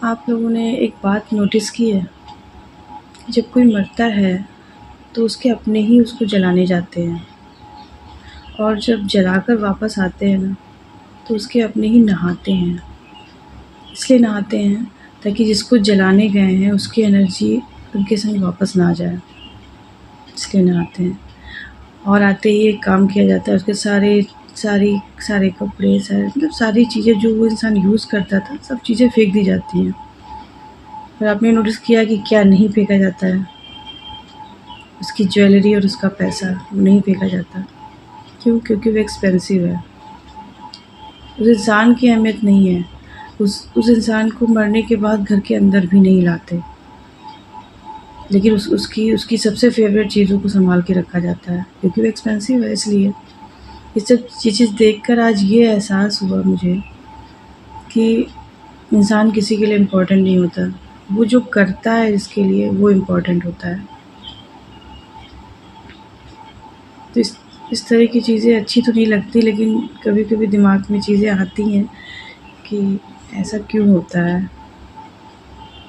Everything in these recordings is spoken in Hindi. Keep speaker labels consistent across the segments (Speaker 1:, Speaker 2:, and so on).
Speaker 1: आप लोगों ने एक बात नोटिस की है? जब कोई मरता है तो उसके अपने ही उसको जलाने जाते हैं, और जब जलाकर वापस आते हैं ना, तो उसके अपने ही नहाते हैं। इसलिए नहाते हैं ताकि जिसको जलाने गए हैं उसकी एनर्जी उनके संग वापस ना जाए, इसलिए नहाते हैं। और आते ही एक काम किया जाता है, उसके सारे कपड़े, मतलब सारी चीज़ें जो वो इंसान यूज़ करता था, सब चीज़ें फेंक दी जाती हैं। पर आपने नोटिस किया कि क्या नहीं फेंका जाता है? उसकी ज्वेलरी और उसका पैसा, वो नहीं फेंका जाता। क्यों? क्योंकि वो एक्सपेंसिव है। उस इंसान की अहमियत नहीं है। उस इंसान को मरने के बाद घर के अंदर भी नहीं लाते, लेकिन उसकी सबसे फ़ेवरेट चीज़ों को सँभाल के रखा जाता है, क्योंकि वो एक्सपेंसिव है इसलिए। ये सब चीज़ें देखकर आज ये एहसास हुआ मुझे कि इंसान किसी के लिए इम्पोर्टेंट नहीं होता। वो जो करता है जिसके लिए, वो इम्पोर्टेंट होता है। तो इस तरह की चीज़ें अच्छी तो नहीं लगती, लेकिन कभी-कभी दिमाग में चीज़ें आती हैं कि ऐसा क्यों होता है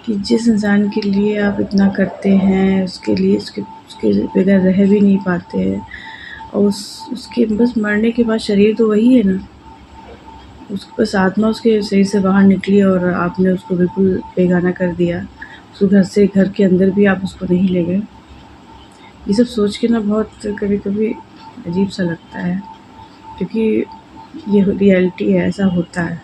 Speaker 1: कि जिस इंसान के लिए आप इतना करते हैं, उसके लिए उसके उसके बगैर रह भी नहीं पाते हैं, और उसके बस मरने के बाद शरीर तो वही है ना, उसकी बस आत्मा उसके शरीर से बाहर निकली और आपने उसको बिल्कुल बेगाना कर दिया। उसको घर के अंदर भी आप उसको नहीं ले गए। ये सब सोच के ना बहुत कभी-कभी अजीब-सा लगता है, क्योंकि ये रियलिटी है, ऐसा होता है।